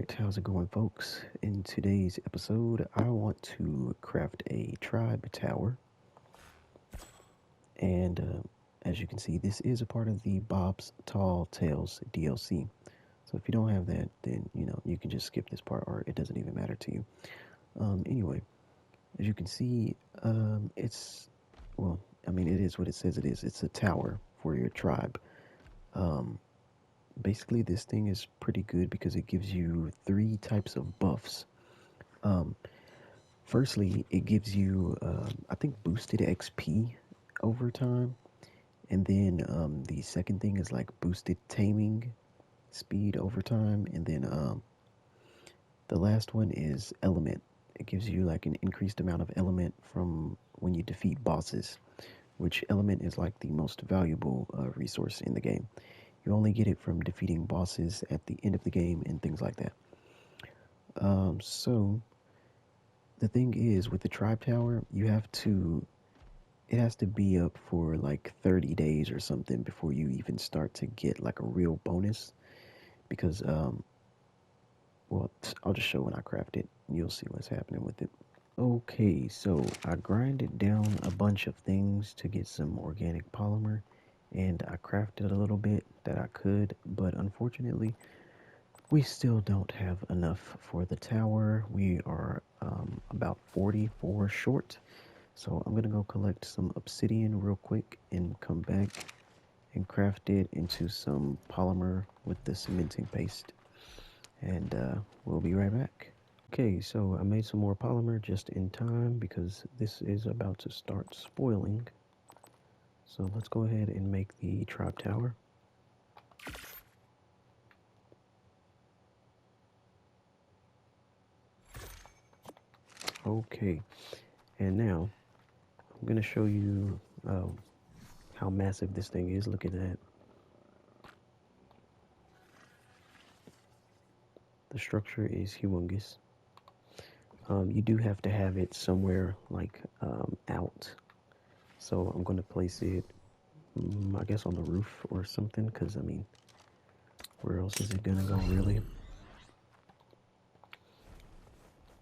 Alright, how's it going, folks? In today's episode, I want to craft a tribe tower. And as you can see, this is a part of the Bob's Tall Tales DLC. So if you don't have that, then you can just skip this part, or it doesn't even matter to you. Anyway, as you can see, it's well, it is what it says it is. It's a tower for your tribe. Um, Basically, this thing is pretty good because it gives you three types of buffs. Um, Firstly, it gives you, I think, boosted XP over time. And then the second thing is like boosted taming speed over time. And then the last one is element. It gives you like an increased amount of element from when you defeat bosses, which element is like the most valuable resource in the game. You only get it from defeating bosses at the end of the game and things like that. So the thing is, with the tribe tower, it has to be up for like 30 days or something before you even start to get like a real bonus. Because, I'll just show when I craft it. You'll see what's happening with it. Okay, so I grinded down a bunch of things to get some organic polymer, and I crafted a little bit that I could, but unfortunately, we still don't have enough for the tower. We are about 44 short. So I'm gonna go collect some obsidian real quick and come back and craft it into some polymer with the cementing paste. And we'll be right back. Okay, so I made some more polymer just in time because this is about to start spoiling. So let's go ahead and make the tribe tower. Okay, and now I'm gonna show you how massive this thing is. Look at that. The structure is humongous. You do have to have it somewhere like out. So I'm going to place it, I guess, on the roof or something, because where else is it going to go, really?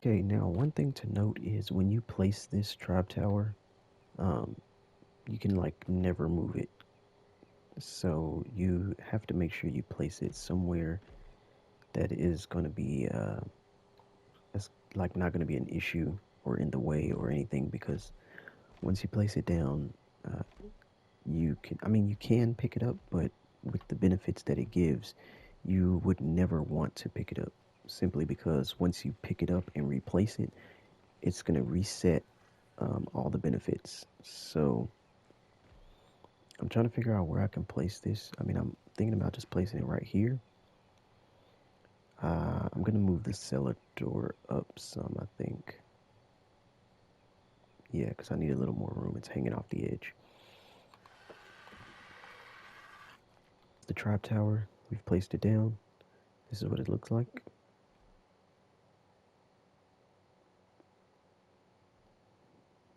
Okay, now one thing to note is when you place this tribe tower, um, you can like never move it. So you have to make sure you place it somewhere that is going to be, it's like not going to be an issue or in the way or anything, because once you place it down, uh, you can pick it up, but with the benefits that it gives, you would never want to pick it up simply because once you pick it up and replace it, it's going to reset all the benefits. So I'm trying to figure out where I can place this. I'm thinking about just placing it right here. I'm going to move the cellar door up some, I think. Yeah, because I need a little more room. It's hanging off the edge. The tribe tower, we've placed it down. This is what it looks like.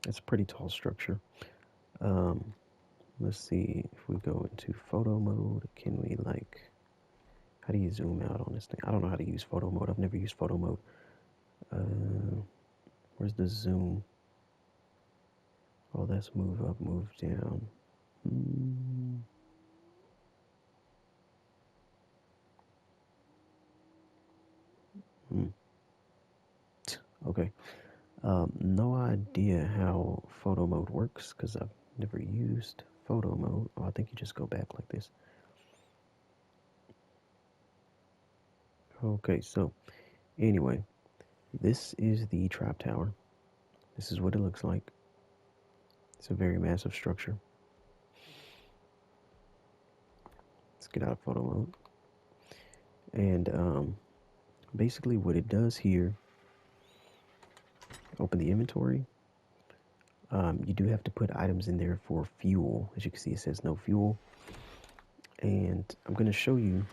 It's a pretty tall structure. Um, let's see if we go into photo mode. Can we how do you zoom out on this thing? I don't know how to use photo mode. I've never used photo mode. Where's the zoom? Oh, that's move up, move down. Hmm. Hmm. Okay. No idea how photo mode works because I've never used photo mode. Oh, I think you just go back like this. Okay, so anyway, this is the trap tower. This is what it looks like. It's a very massive structure. Let's get out of photo mode. And basically what it does here, open the inventory. You do have to put items in there for fuel. As you can see, it says no fuel. And I'm going to show you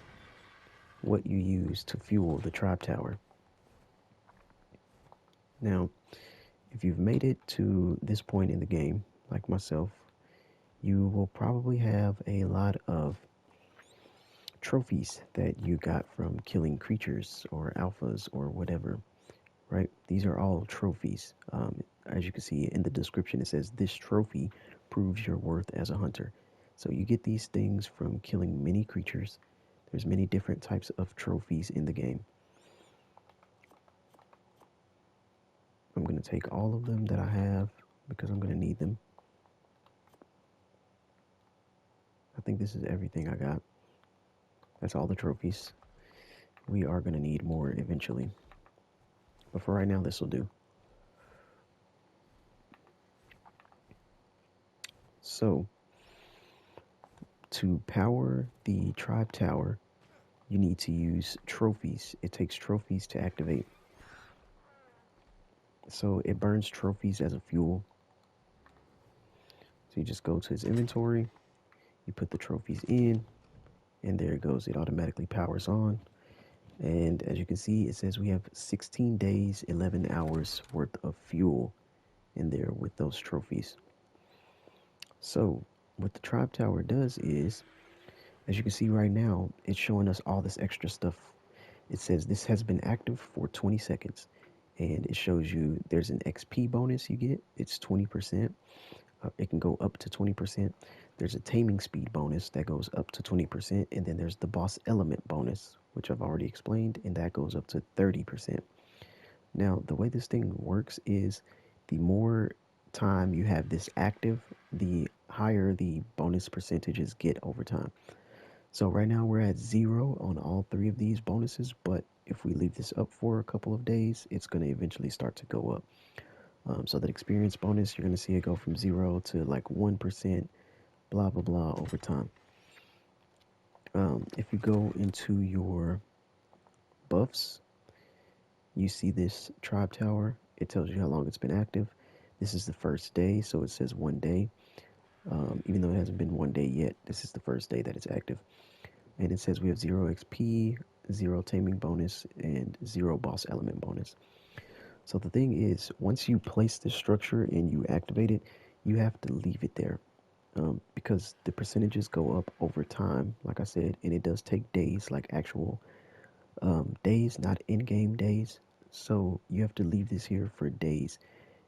what you use to fuel the tribe tower. Now, if you've made it to this point in the game, like myself, you will probably have a lot of trophies that you got from killing creatures or alphas or whatever, right? These are all trophies. As you can see in the description, it says this trophy proves your worth as a hunter. So you get these things from killing many creatures. There's many different types of trophies in the game. I'm going to take all of them that I have because I'm going to need them. I think this is everything I got. That's all the trophies. We are going to need more eventually. But for right now, this will do. So, to power the tribe tower, you need to use trophies. It takes trophies to activate. So it burns trophies as a fuel. So you just go to its inventory, you put the trophies in, and there it goes. It automatically powers on. And as you can see, it says we have 16 days, 11 hours worth of fuel in there with those trophies. So what the tribe tower does is, as you can see right now, it's showing us all this extra stuff. It says this has been active for 20 seconds. And it shows you there's an XP bonus you get. It's 20%. It can go up to 20%. There's a taming speed bonus that goes up to 20%. And then there's the boss element bonus, which I've already explained, and that goes up to 30%. Now, the way this thing works is the more time you have this active, the higher the bonus percentages get over time. So right now we're at 0 on all 3 of these bonuses, but if we leave this up for a couple of days, it's going to eventually start to go up. So that experience bonus, you're going to see it go from 0 to like 1%, blah, blah, blah over time. If you go into your buffs, you see this tribe tower. It tells you how long it's been active. This is the first day, so it says 1 day. Even though it hasn't been 1 day yet, this is the first day that it's active. And it says we have 0 XP, 0 taming bonus, and 0 boss element bonus. So the thing is, once you place this structure and you activate it, you have to leave it there. Because the percentages go up over time, like I said, and it does take days, like actual days, not in-game days. So you have to leave this here for days.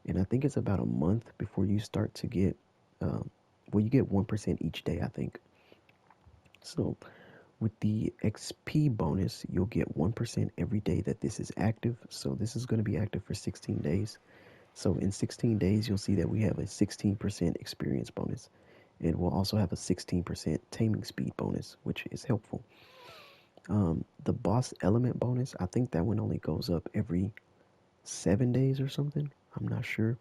And I think it's about a month before you start to get, well, you get 1% each day, I think. So with the XP bonus, you'll get 1% every day that this is active. So this is going to be active for 16 days. So in 16 days, you'll see that we have a 16% experience bonus. And we'll also have a 16% taming speed bonus, which is helpful. The boss element bonus, I think that one only goes up every 7 days or something. I'm not sure.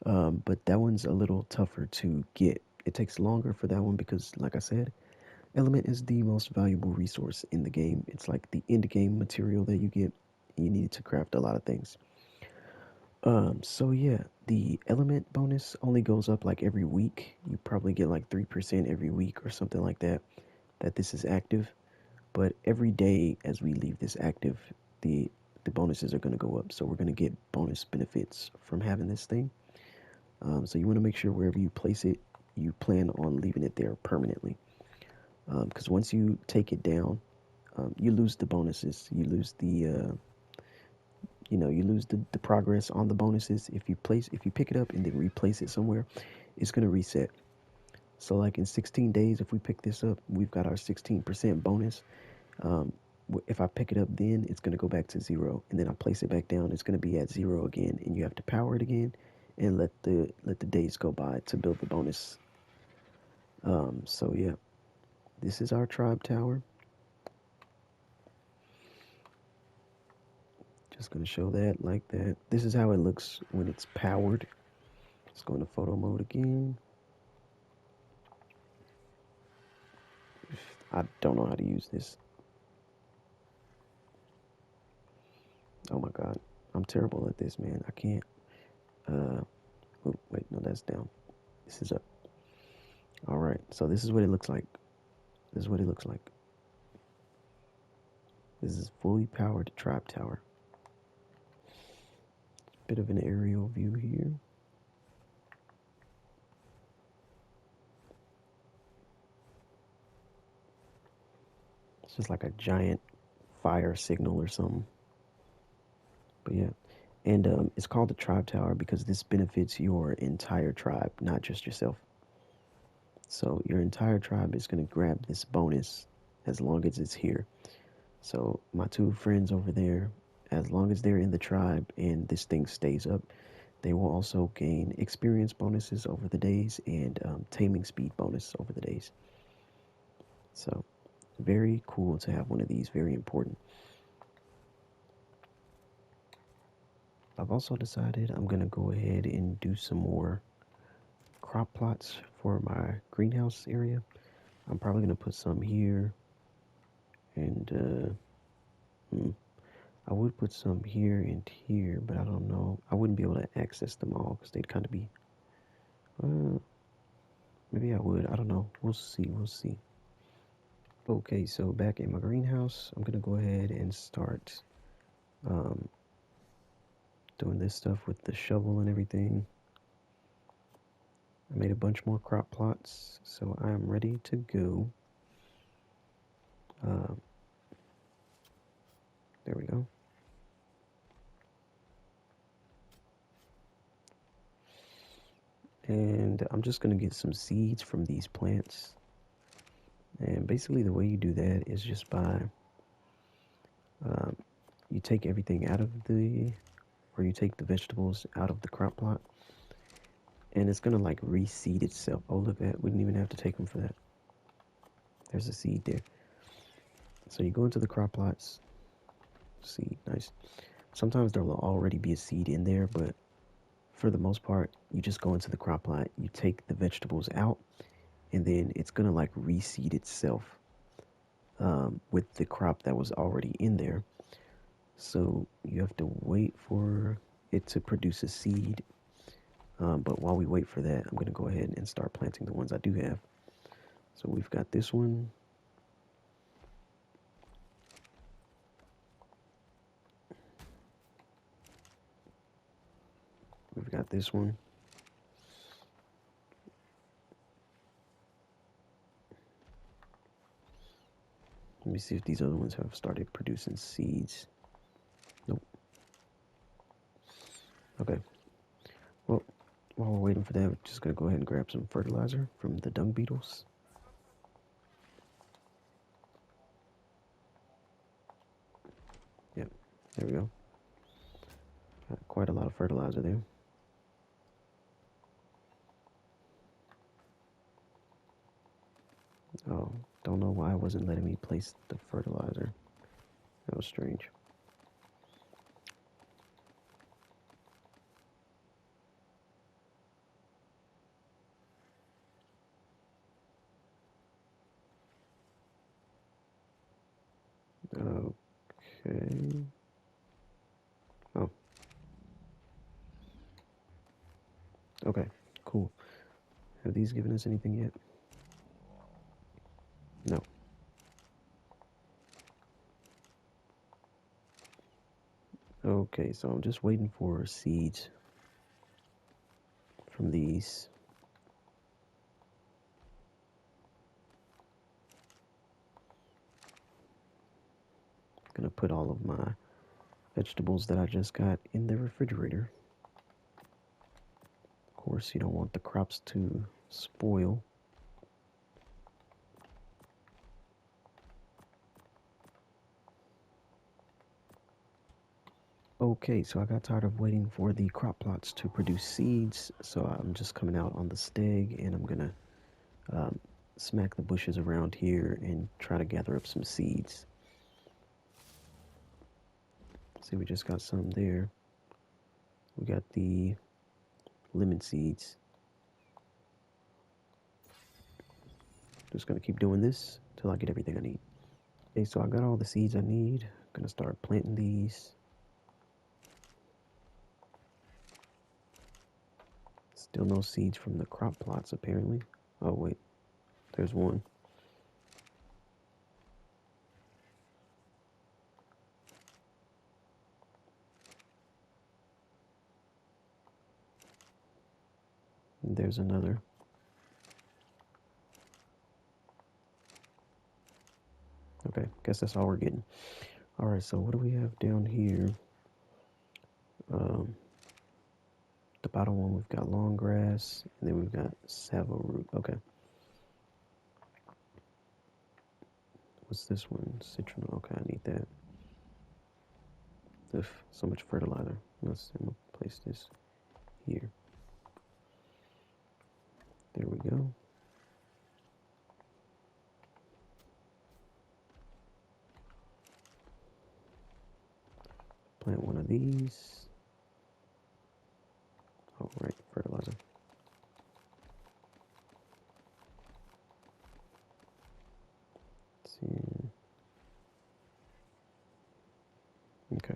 But that one's a little tougher to get. It takes longer for that one because, like I said, element is the most valuable resource in the game. It's like the end game material that you get. You need to craft a lot of things. So yeah, the element bonus only goes up like every week. You probably get like 3% every week or something like that, that this is active. But every day as we leave this active, the bonuses are going to go up. So we're going to get bonus benefits from having this thing. So you want to make sure wherever you place it, you plan on leaving it there permanently. Because once you take it down, you lose the bonuses. You lose the you lose the progress on the bonuses. If you pick it up and then replace it somewhere, it's going to reset. So like in 16 days, if we pick this up, we've got our 16% bonus. If I pick it up then, it's going to go back to 0. And then I place it back down, it's going to be at 0 again. And you have to power it again and let the days go by to build the bonus. So yeah, this is our tribe tower. Just going to show that like that. This is how it looks when it's powered. Let's go into photo mode again. I don't know how to use this. Oh my god. I'm terrible at this, man. I can't. Oh, wait, no, that's down. This is up. Alright, so this is what it looks like. This is what it looks like. This is fully powered tribe tower. Bit of an aerial view here. It's just like a giant fire signal or something. But yeah. And it's called the tribe tower because this benefits your entire tribe, not just yourself. So your entire tribe is going to grab this bonus as long as it's here. So my two friends over there, as long as they're in the tribe and this thing stays up, they will also gain experience bonuses over the days and taming speed bonus over the days. So very cool to have one of these, very important. I've also decided I'm going to go ahead and do some more crop plots for my greenhouse area. I'm probably going to put some here and I would put some here and here, but I don't know. I wouldn't be able to access them all because they'd kind of be. Uh, Maybe I would. I don't know. We'll see. We'll see. Okay, so back in my greenhouse, I'm gonna go ahead and start um, doing this stuff with the shovel and everything. I made a bunch more crop plots, so I am ready to go. Uh, there we go. And I'm just gonna get some seeds from these plants. And basically, the way you do that is just by you take everything out of or you take the vegetables out of the crop plot, and it's gonna like reseed itself. Oh, look at that. We didn't even have to take them for that. There's a seed there. So you go into the crop plots, seed, nice. Sometimes there will already be a seed in there, but for the most part, you just go into the crop plot, you take the vegetables out, and then it's gonna like reseed itself with the crop that was already in there. So you have to wait for it to produce a seed. But while we wait for that, I'm gonna go ahead and start planting the ones I do have. So we've got this one. We've got this one. Let me see if these other ones have started producing seeds. Nope. Okay. Well, while we're waiting for that, we're just going to go ahead and grab some fertilizer from the dung beetles. Yep, there we go. Got quite a lot of fertilizer there. Oh, don't know why it wasn't letting me place the fertilizer. That was strange. Okay. Oh. Okay, cool. Have these given us anything yet? No. Okay, so I'm just waiting for seeds from these. Gonna put all of my vegetables that I just got in the refrigerator. Of course, you don't want the crops to spoil. Okay, so I got tired of waiting for the crop plots to produce seeds, so I'm just coming out on the steg and I'm gonna smack the bushes around here and try to gather up some seeds. See, we just got some there. We got the lemon seeds. Just gonna keep doing this till I get everything I need. Okay, so I got all the seeds I need. Gonna start planting these. Still no seeds from the crop plots, apparently. Oh, wait. There's one. And there's another. Okay, guess that's all we're getting. All right, so what do we have down here? Um, the bottom one, we've got long grass, and then we've got savo root. Okay. What's this one? Citronal. Okay, I need that. Ugh, so much fertilizer. I'm gonna place this here. There we go. Plant one of these. Oh, right, fertilizer. Let's see. Okay.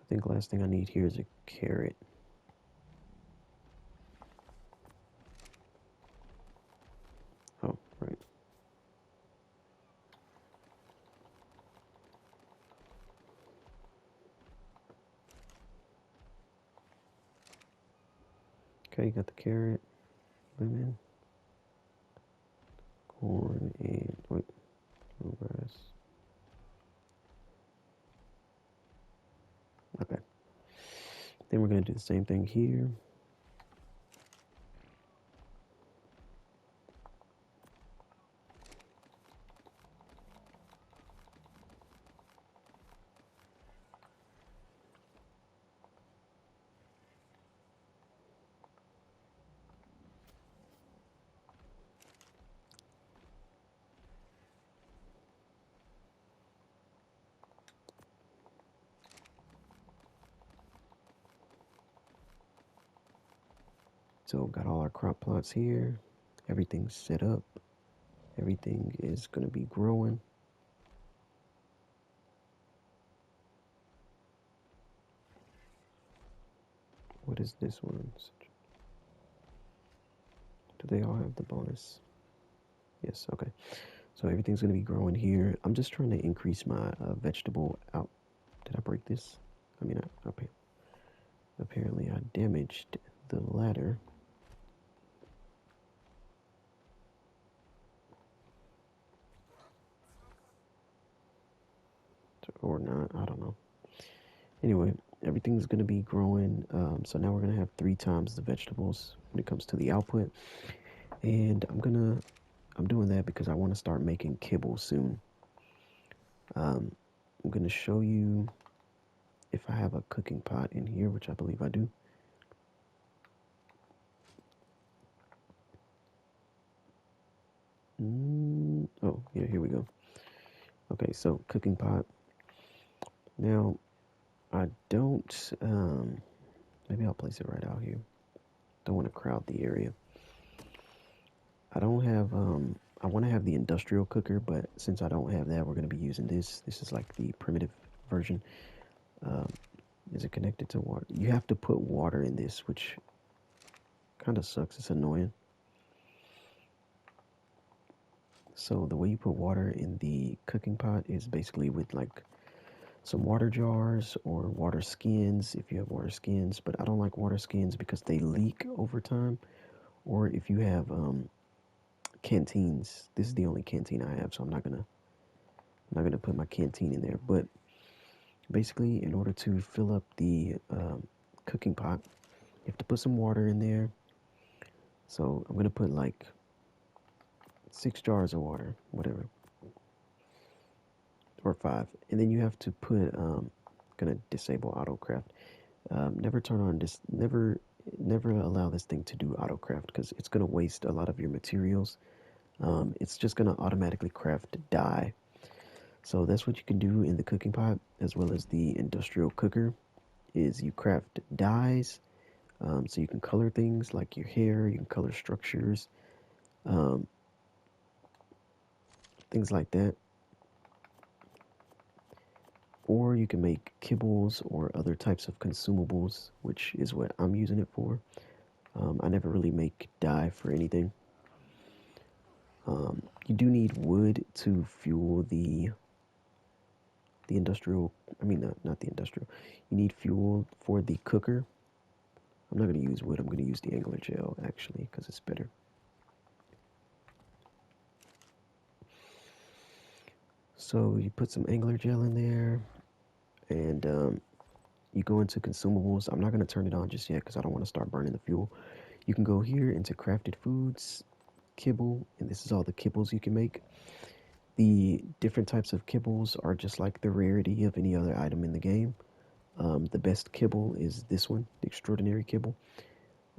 I think last thing I need here is a carrot. Oh, right. Okay, got the carrot, lemon, corn, and wait, bluegrass. Okay. Then we're gonna do the same thing here. So got all our crop plots here. Everything's set up. Everything is gonna be growing. What is this one? Do they all have the bonus? Yes, okay. So everything's going to be growing here. I'm just trying to increase my vegetable out. Did I break this? I mean, apparently I damaged the ladder. Or not, I don't know. Anyway, everything's going to be growing. So now we're going to have 3 times the vegetables when it comes to the output. And I'm doing that because I want to start making kibble soon. I'm going to show you if I have a cooking pot in here, which I believe I do. Oh, yeah, here we go. Okay, so cooking pot. Now, I don't, maybe I'll place it right out here. Don't want to crowd the area. I don't have, I want to have the industrial cooker, but since I don't have that, we're going to be using this. This is like the primitive version. Um, is it connected to water? You have to put water in this, which kind of sucks. It's annoying. So the way you put water in the cooking pot is basically with like some water jars or water skins if you have water skins, but I don't like water skins because they leak over time. Or if you have canteens, this is the only canteen I have, so I'm not gonna put my canteen in there. But basically, in order to fill up the cooking pot, you have to put some water in there. So I'm gonna put like 6 jars of water, whatever, or 5, and then you have to put. Gonna disable autocraft. Never turn on this. Never allow this thing to do autocraft because it's gonna waste a lot of your materials. It's just gonna automatically craft dye. So that's what you can do in the cooking pot as well as the industrial cooker. Is you craft dyes, so you can color things like your hair. You can color structures, um, things like that. Or you can make kibbles or other types of consumables, which is what I'm using it for. I never really make dye for anything. You do need wood to fuel the industrial. I mean, not the industrial. You need fuel for the cooker. I'm not going to use wood. I'm going to use the angler gel actually because it's better. So you put some angler gel in there, and you go into consumables. I'm not going to turn it on just yet because I don't want to start burning the fuel. You can go here into crafted foods, kibble, and this is all the kibbles you can make. The different types of kibbles are just like the rarity of any other item in the game. The best kibble is this one, the extraordinary kibble.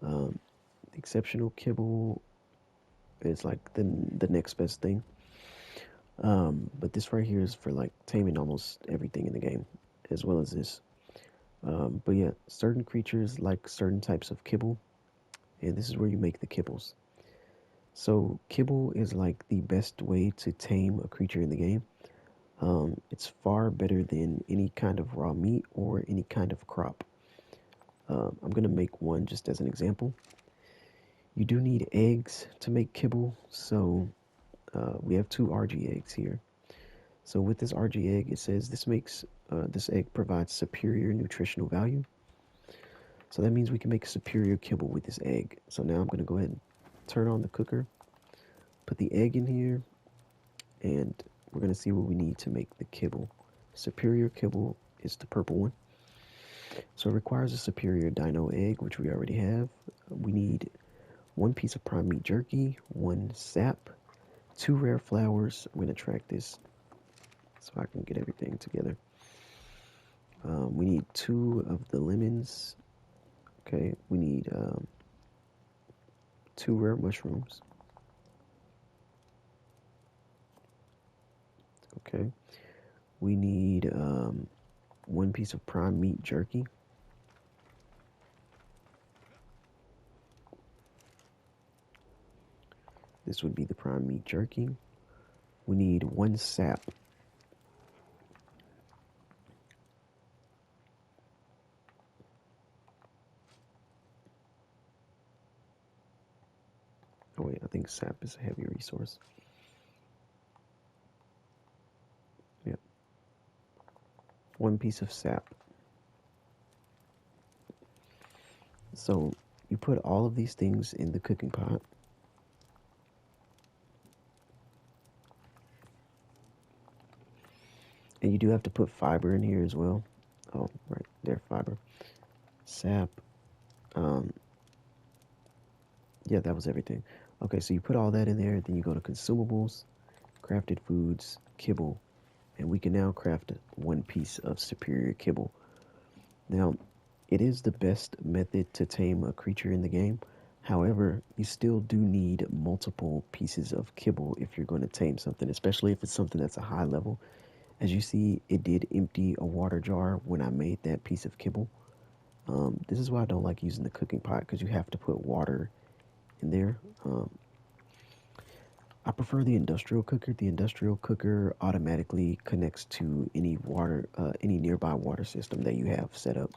The exceptional kibble is like the next best thing. But this right here is for like taming almost everything in the game, as well as this. But yeah, certain creatures like certain types of kibble, and this is where you make the kibbles. So kibble is like the best way to tame a creature in the game. It's far better than any kind of raw meat or any kind of crop. I'm gonna make one just as an example. You do need eggs to make kibble, so we have two RG eggs here. So with this RG egg, it says this egg provides superior nutritional value. So that means we can make superior kibble with this egg. So now I'm gonna go ahead and turn on the cooker, put the egg in here, and we're gonna see what we need to make the kibble. Superior kibble is the purple one. So it requires a superior dino egg, which we already have. We need one piece of prime meat jerky, one sap, two rare flowers. I'm gonna track this so I can get everything together. We need two of the lemons. Okay, we need two rare mushrooms. Okay, we need one piece of prime meat jerky. This would be the prime meat jerky. We need one sap. Oh wait, I think sap is a heavy resource. Yep. One piece of sap. So you put all of these things in the cooking pot. And you do have to put fiber in here as well. Oh, right there, fiber. Sap. Yeah, that was everything. Okay, so you put all that in there, then you go to consumables, crafted foods, kibble, and we can now craft one piece of superior kibble. Now, it is the best method to tame a creature in the game. However, you still do need multiple pieces of kibble if you're going to tame something, especially if it's something that's a high level. As you see, it did empty a water jar when I made that piece of kibble. This is why I don't like using the cooking pot, because you have to put water in there. I prefer the industrial cooker. The industrial cooker automatically connects to any nearby water system that you have set up.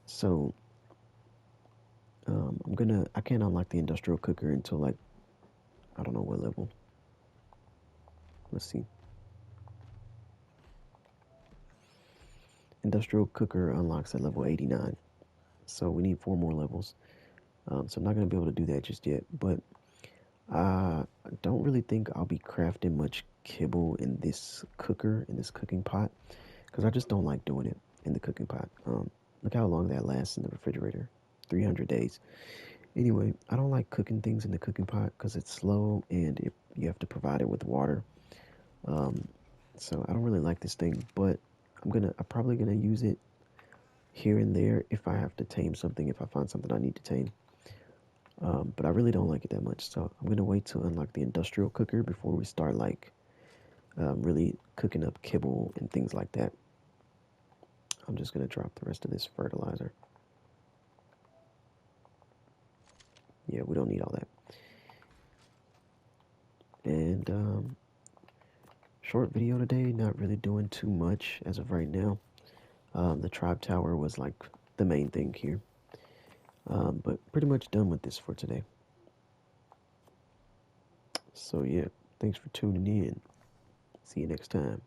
So I can't unlock the industrial cooker until like, I don't know what level. Let's see. Industrial cooker unlocks at level 89. So we need 4 more levels. So I'm not going to be able to do that just yet. But I don't really think I'll be crafting much kibble in this cooker, in this cooking pot. Because I just don't like doing it in the cooking pot. Look how long that lasts in the refrigerator. 300 days. Anyway, I don't like cooking things in the cooking pot because it's slow and you have to provide it with water. So I don't really like this thing, but I'm probably gonna use it here and there if I have to tame something, if I find something I need to tame. But I really don't like it that much, so I'm gonna wait to unlock the industrial cooker before we start like really cooking up kibble and things like that. I'm just gonna drop the rest of this fertilizer. Yeah, we don't need all that. And short video today, not really doing too much as of right now. The tribe tower was like the main thing here. But pretty much done with this for today. So yeah, thanks for tuning in. See you next time.